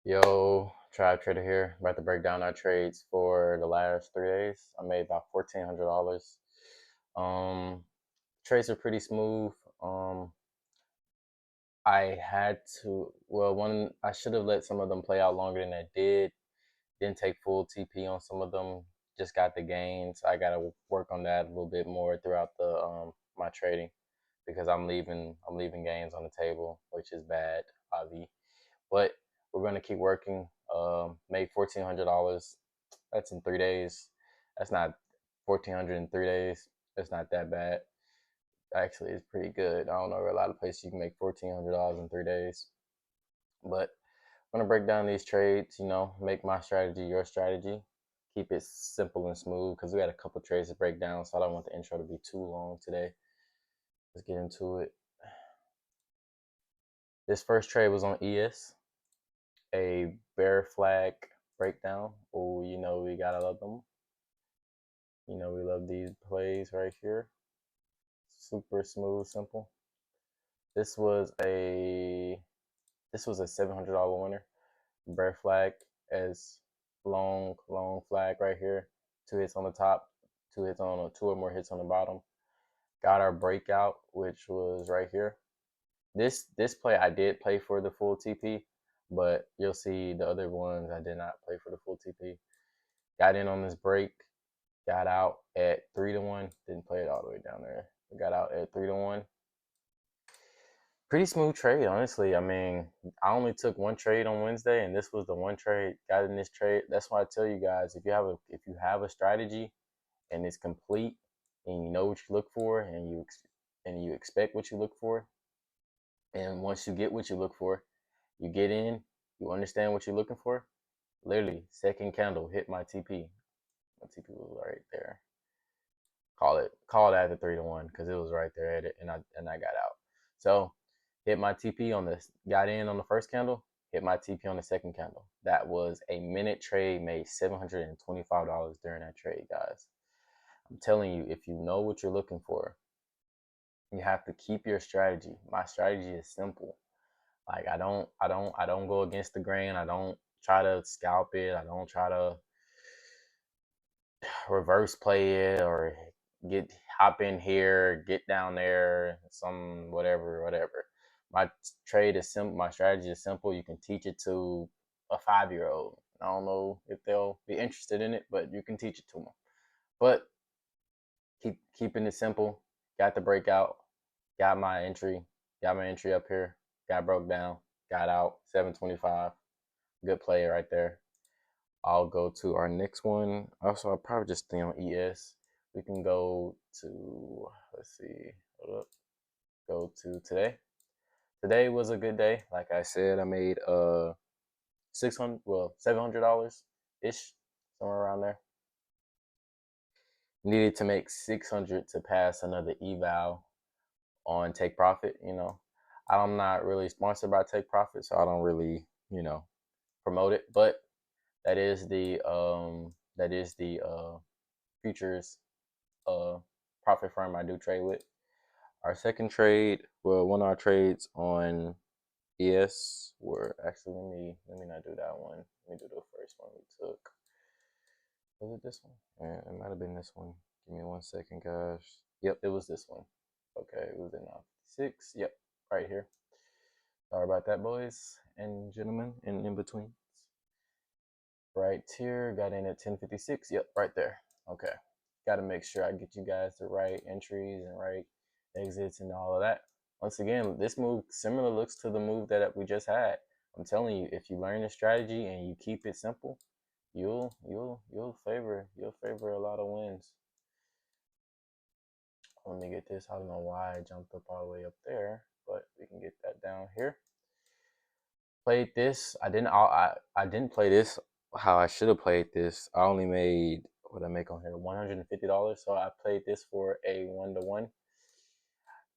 Yo, Tribe Trader here. About to break down our trades for the last 3 days. I made about $1,400. Um, Trades are pretty smooth. I had to. Well, one I should have let some of them play out longer than I did. Didn't take full TP on some of them. Just got the gains. I gotta work on that a little bit more throughout the my trading because I'm leaving gains on the table, which is bad, obvi. But we're gonna keep working. Made $1,400. That's in 3 days. That's not 1,400 in 3 days. That's not that bad. Actually, it's pretty good. I don't know a lot of places you can make $1,400 in 3 days. But I'm gonna break down these trades. Make my strategy your strategy. Keep it simple and smooth because we got a couple trades to break down, so I don't want the intro to be too long today. Let's get into it. This first trade was on ES, a bear flag breakdown. Oh, we gotta love them. We love these plays right here. Super smooth, simple. This was a $700 winner. Bear flag as long flag right here. 2 hits on the top, 2 hits on 2 or more hits on the bottom. Got our breakout, which was right here. This play I did play for the full TP, but you'll see the other ones I did not play for the full TP. Got in on this break, got out at 3-1. Didn't play it all the way down there. Got out at 3-1. Pretty smooth trade, honestly. I mean, I only took one trade on Wednesday, and this was the one trade. Got in this trade. That's why I tell you guys, if you have a strategy and it's complete, and you know what you look for, and you expect what you look for, and once you get what you look for, you get in, you understand what you're looking for. Literally, second candle hit my TP. My TP was right there. Call it at the 3-1 because it was right there at it, and I got out. So hit my TP on this. Got in on the first candle. Hit my TP on the second candle. That was a minute trade. Made $725 during that trade, guys. I'm telling you, if you know what you're looking for, you have to keep your strategy. My strategy is simple. Like I don't go against the grain. I don't try to scalp it. I don't try to reverse play it or get hop in here, get down there, some whatever. My trade is simple. My strategy is simple. You can teach it to a 5-year-old. I don't know if they'll be interested in it, but you can teach it to them. But keeping it simple. Got the breakout. Got my entry. Got my entry up here. Got broke down. Got out. 725. Good play right there. I'll go to our next one. Also, I'll probably just stay on ES. We can go to, let's see, hold up. Go to today. Today was a good day. Like I said, I made $700 ish, somewhere around there. Needed to make 600 to pass another eval on Take Profit. I'm not really sponsored by Take Profit, so I don't really, promote it. But that is the futures profit firm I do trade with. Our second trade, well, one of our trades on ES were actually let me not do that one. Let me do the first one we took. Was it this one? Yeah, it might have been this one. Give me 1 second, guys. Yep, it was this one. Okay, it was in 6. Yep, right here. Sorry about that, boys and gentlemen, and in between. Right here, got in at 10:56. Yep, right there. Okay, got to make sure I get you guys the right entries and right exits and all of that. Once again, this move similar looks to the move that we just had. I'm telling you, if you learn the strategy and you keep it simple, you'll favor a lot of wins. Let me get this. I don't know why I jumped up all the way up there, but we can get that down here. Played this. I didn't play this how I should have played this. I only made what I make on here $150. So I played this for a 1-to-1.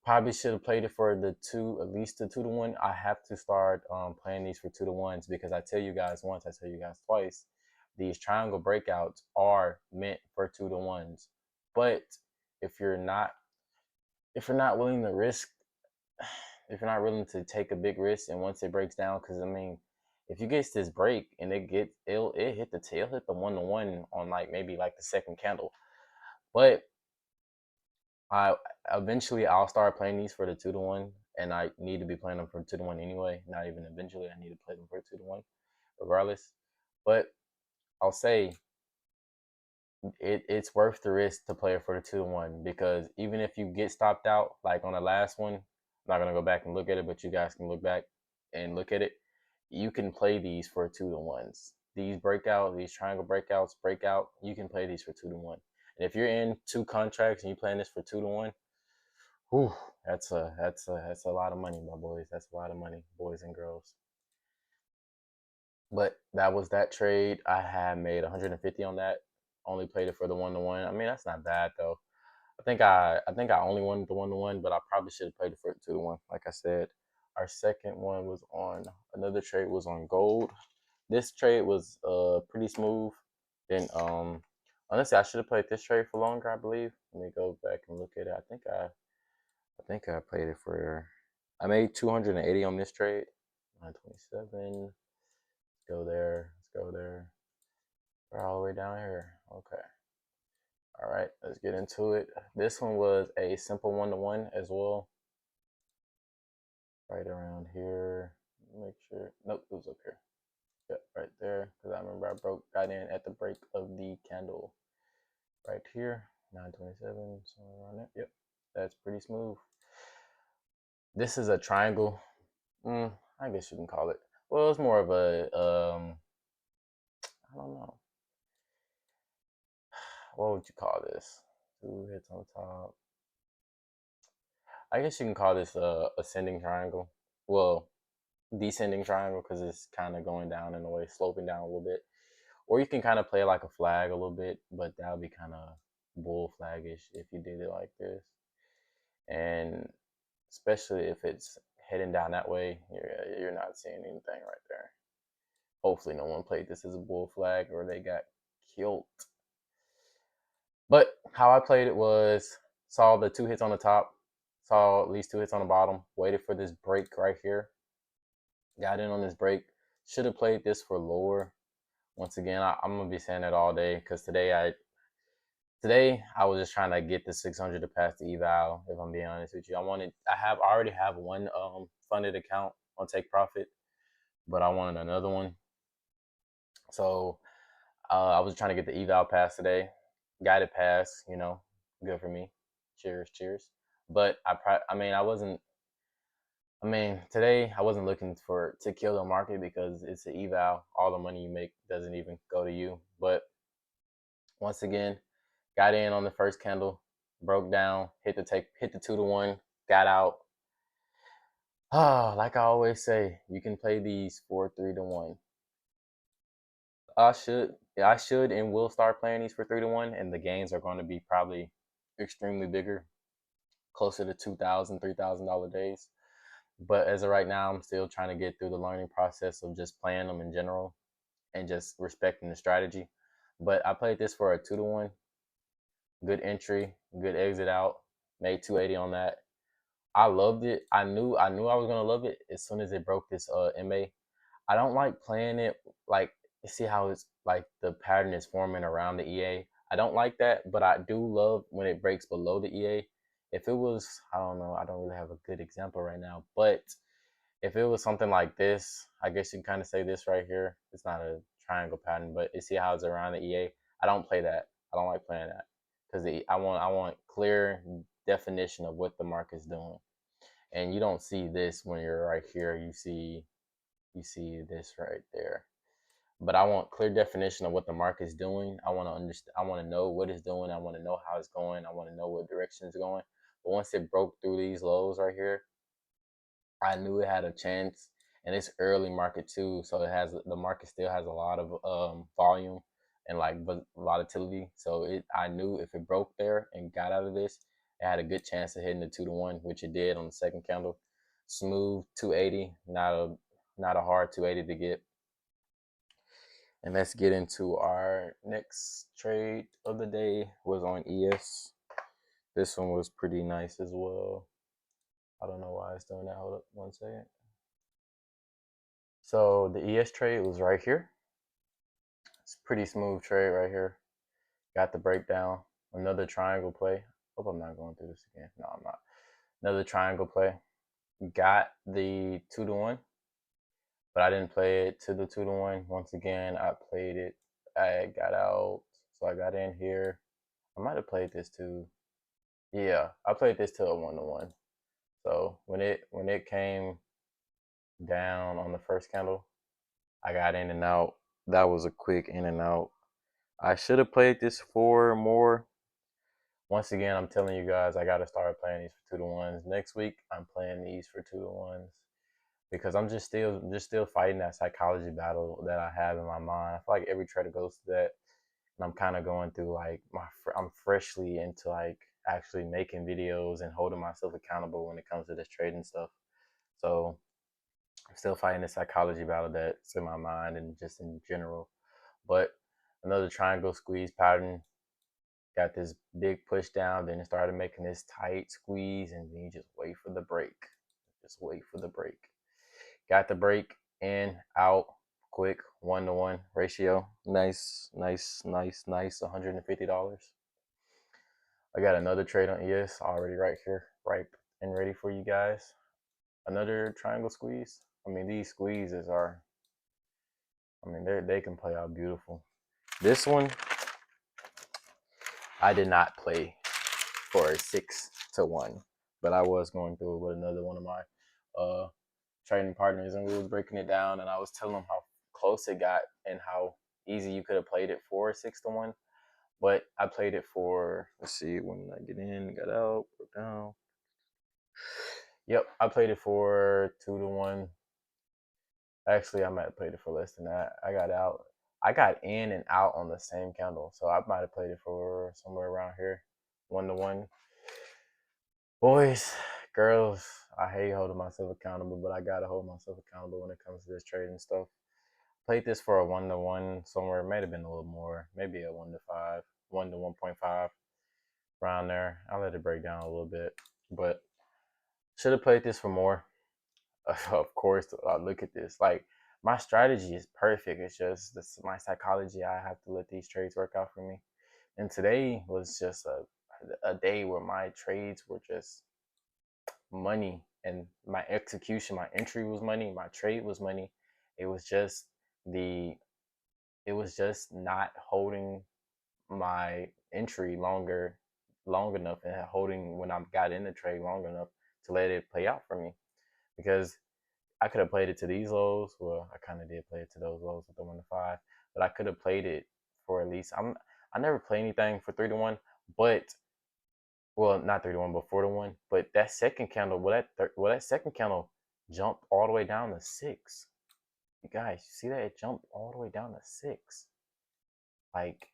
Probably should have played it for the two, at least the 2-to-1. I have to start playing these for 2-to-1s because I tell you guys once, I tell you guys twice. These triangle breakouts are meant for 2-to-1s, but if you're not willing to risk, if you're not willing to take a big risk, and once it breaks down, because I mean, if you get this break and it hit the tail, hit the 1-to-1 on like maybe like the second candle. But I eventually I'll start playing these for the 2-to-1, and I need to be playing them for 2-to-1 anyway. Not even eventually, I need to play them for 2-to-1, regardless. But I'll say it's worth the risk to play it for the 2-to-1, because even if you get stopped out, like on the last one, I'm not gonna go back and look at it, but you guys can look back and look at it. You can play these for 2-to-1s. These breakouts, these triangle breakouts, breakout, you can play these for 2-to-1. And if you're in 2 contracts and you're playing this for 2-to-1, whew, that's a lot of money, my boys. That's a lot of money, boys and girls. But that was that trade. I had made 150 on that. Only played it for the 1-to-1. I mean, that's not bad though. I think I only wanted the 1-to-1, but I probably should have played it for the 2-to-1. Like I said, our second one was on another trade was on gold. This trade was pretty smooth. Then honestly, I should have played this trade for longer, I believe. Let me go back and look at it. I think I played it for. I made 280 on this trade. 927. Let's go there. Let's go there. We're all the way down here. Okay. All right. Let's get into it. This one was a simple 1-to-1 as well. Right around here. Make sure. Nope, it was up here. Yep, right there. Because I remember I got in at the break of the candle. Right here. 927. Somewhere around there. Yep. That's pretty smooth. This is a triangle. I guess you can call it. Well, it's more of a I don't know. What would you call this? 2 hits on top. I guess you can call this a ascending triangle. Well, descending triangle, because it's kind of going down in a way, sloping down a little bit. Or you can kind of play like a flag a little bit, but that would be kind of bull flagish if you did it like this. And especially if it's heading down that way, you're not seeing anything right there. Hopefully, no one played this as a bull flag or they got killed. But how I played it was saw the 2 hits on the top, saw at least 2 hits on the bottom, waited for this break right here, got in on this break. Should have played this for lower. Once again, I'm gonna be saying that all day because today I was just trying to get the 600 to pass the eval. If I'm being honest with you, I already have one funded account on Take Profit, but I wanted another one. So I was trying to get the eval pass today. Got it passed, good for me. Cheers, cheers. But today I wasn't looking to kill the market because it's an eval. All the money you make doesn't even go to you. But once again, got in on the first candle, broke down, hit the 2-to-1, got out. Like I always say, you can play these for 3-to-1. I should and will start playing these for 3-to-1, and the gains are going to be probably extremely bigger, closer to $2,000, $3,000 days. But as of right now, I'm still trying to get through the learning process of just playing them in general and just respecting the strategy. But I played this for a 2-to-1. Good entry, good exit out. Made 280 on that. I loved it. I knew I was gonna love it as soon as it broke this MA. I don't like playing it like, see how it's like the pattern is forming around the EA. I don't like that, but I do love when it breaks below the EA. If it was, I don't know, I don't really have a good example right now, but if it was something like this, I guess you can kind of say this right here. It's not a triangle pattern, but you see how it's around the EA. I don't play that. I don't like playing that because I want clear definition of what the market's doing, and you don't see this when you're right here. You see this right there. But I want clear definition of what the market's doing. I want to understand. I want to know what it's doing. I want to know how it's going. I want to know what direction it's going. But once it broke through these lows right here, I knew it had a chance, and it's early market too, so the market still has a lot of volume and like volatility. So I knew if it broke there and got out of this, it had a good chance of hitting the 2-to-1, which it did on the second candle. Smooth 280, not a hard 280 to get. And let's get into our next trade of the day. Was on ES. This one was pretty nice as well. I don't know why it's doing that. Hold up 1 second. So the ES trade was right here. It's a pretty smooth trade right here. Got the breakdown. Another triangle play. Hope I'm not going through this again. No, I'm not. Another triangle play. Got the 2-to-1, but I didn't play it to the 2-to-1. Once again, I played it. I got out, so I got in here. I might have played this too. Yeah, I played this to a 1-to-1. So when it came down on the first candle, I got in and out. That was a quick in and out. I should have played this for more. Once again, I'm telling you guys, I gotta start playing these for 2-to-1s. Next week, I'm playing these for 2-to-1s because I'm just still fighting that psychology battle that I have in my mind. I feel like every trader goes through that, and I'm kind of going through like I'm freshly into like actually making videos and holding myself accountable when it comes to this trading stuff. So I'm still fighting the psychology battle that's in my mind and just in general. But another triangle squeeze pattern. Got this big push down, then it started making this tight squeeze, and then you just wait for the break. Just wait for the break. Got the break in, out, quick, 1-to-1 ratio. Nice, nice, nice, nice. $150. I got another trade on ES already right here, ripe and ready for you guys. Another triangle squeeze. I mean, these squeezes are, I mean, they can play out beautiful. This one, I did not play for a 6-to-1, but I was going through it with another one of my trading partners, and we was breaking it down, and I was telling them how close it got and how easy you could have played it for a 6-to-1. But I played it for, let's see, when did I get in, got out, broke down. Yep, I played it for 2-to-1. Actually, I might have played it for less than that. I got out. I got in and out on the same candle, so I might have played it for somewhere around here, 1-to-1. Boys, girls, I hate holding myself accountable, but I gotta hold myself accountable when it comes to this trading stuff. Played this for a 1-to-1 somewhere. It might have been a little more, maybe a 1-to-5, 1-to-1.5, around there. I'll let it break down a little bit, but should have played this for more. Of course, look at this. Like, my strategy is perfect. It's just my psychology. I have to let these trades work out for me. And today was just a day where my trades were just money, and my execution, my entry was money, my trade was money. It was just the it was just not holding my entry long enough, and holding when I got in the trade long enough to let it play out for me. Because I could have played it to these lows. Well, I kind of did play it to those lows with the 1-to-5, but I could have played it for at least. I never play anything for 3-to-1, but well, not 3-to-1, but 4-to-1. But that second candle, that second candle jumped all the way down to 6. You guys, you see that? It jumped all the way down to 6. Like,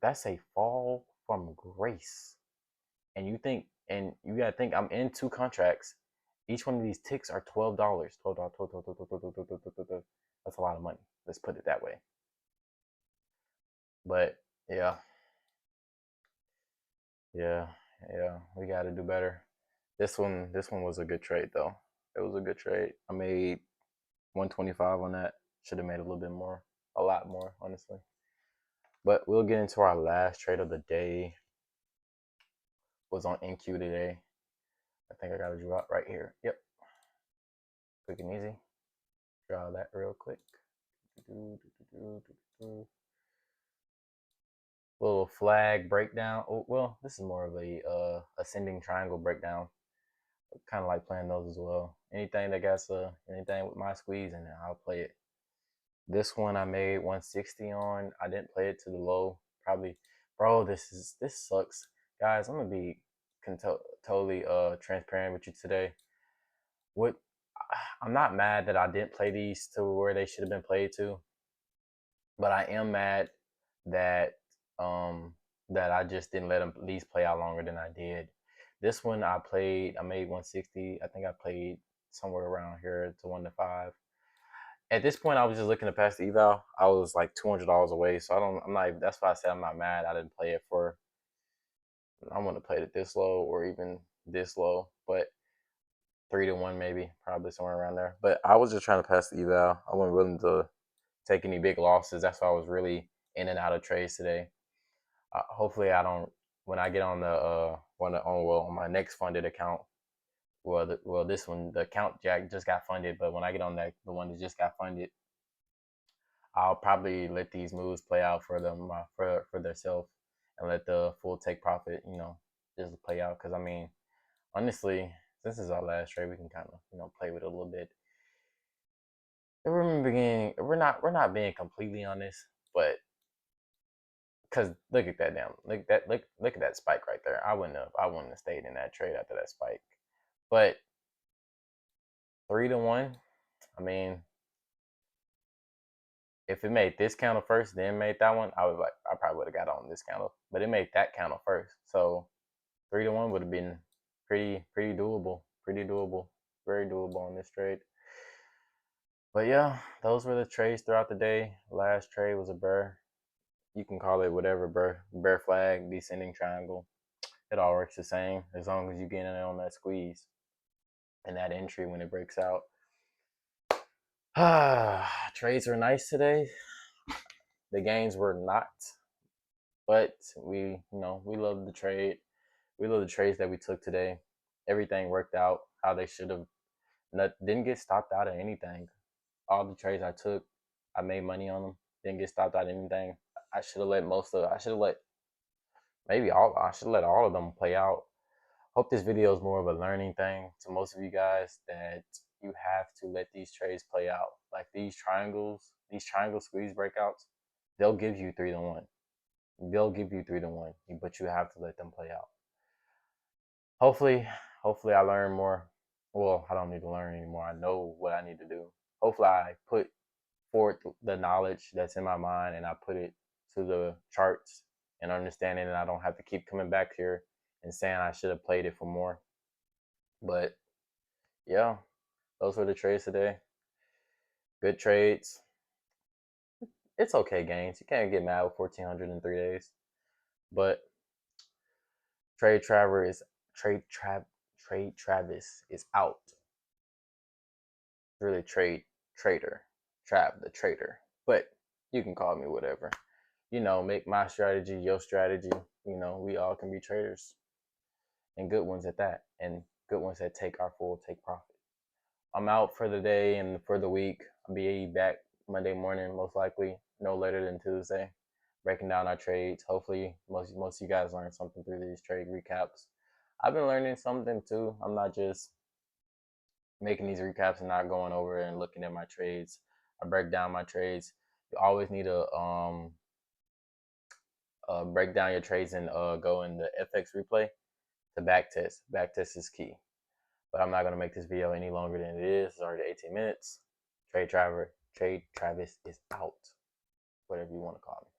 that's a fall from grace. And you gotta think, I'm in 2 contracts. Each one of these ticks are $12. $12, 12, 12, 12, 12, 12, 12, 12, 12, 12. That's a lot of money. Let's put it that way. But yeah, yeah, yeah, we got to do better. This one was a good trade though. It was a good trade. I made 125 on that. Should have made a little bit more, a lot more, honestly. But we'll get into our last trade of the day. Was on NQ today. I think I got to draw it right here. Yep, quick and easy. Draw that real quick. Little flag breakdown. Oh, well, this is more of a ascending triangle breakdown. Kind of like playing those as well. Anything that got anything with my squeeze in it, I'll play it. This one I made 160 on. I didn't play it to the low. Probably, bro. This sucks, guys. I'm gonna be totally transparent with you today. What I'm not mad that I didn't play these to where they should have been played to, but I am mad that that I just didn't let them these play out longer than I did. This one I made 160. I think I played somewhere around here to 1-to-5. At this point, I was just looking to pass the eval. I was like $200 away, so I'm not. That's why I said I'm not mad. I didn't play it for. I want to play it this low or even this low, but 3-1 maybe, probably somewhere around there. But I was just trying to pass the eval. I wasn't willing to take any big losses. That's why I was really in and out of trades today. Hopefully, I don't when I get on the on my next funded account. Well, this one, the account Jack just got funded, but when I get on that the one that just got funded, I'll probably let these moves play out for them for themselves and let the full take profit, just play out. Because I mean, honestly, since this is our last trade, we can kind of play with it a little bit. We're not being completely honest, but because look at that down, look at that spike right there. I wouldn't have stayed in that trade after that spike, but 3-1. I mean, if it made this candle first, then made that one, I probably would have got on this candle, but it made that candle first, so 3-1 would have been pretty doable, very doable on this trade. But yeah, those were the trades throughout the day. Last trade was a bear. You can call it whatever, bear flag, descending triangle. It all works the same as long as you get in on that squeeze and that entry when it breaks out. Trades were nice today. The gains were not, but we love the trade. We love the trades that we took today. Everything worked out how they should have. Didn't get stopped out of anything. All the trades I took, I made money on them. Didn't get stopped out of anything. I should have let all of them play out. Hope this video is more of a learning thing to most of you guys, that you have to let these trades play out. Like these triangle squeeze breakouts, they'll give you 3-1. They'll give you 3-1, but you have to let them play out. Hopefully I learn more. Well, I don't need to learn anymore. I know what I need to do. Hopefully I put forth the knowledge that's in my mind and I put it to the charts and understanding, and I don't have to keep coming back here and saying I should have played it for more. But yeah, those were the trades today. Good trades. It's okay gains. You can't get mad with 1,400 in 3 days. But Trade Travis is out. Really trader. Trav the trader. But you can call me whatever. Make my strategy your strategy. We all can be traders. And good ones at that. And good ones that take our full take profit. I'm out for the day and for the week. I'll be back Monday morning, most likely, no later than Tuesday, breaking down our trades. Hopefully, most of you guys learned something through these trade recaps. I've been learning something too. I'm not just making these recaps and not going over and looking at my trades. I break down my trades. You always need to break down your trades and go in the FX replay to backtest. Backtest is key. But I'm not going to make this video any longer than it is. It's already 18 minutes. Trade Travis is out. Whatever you want to call me.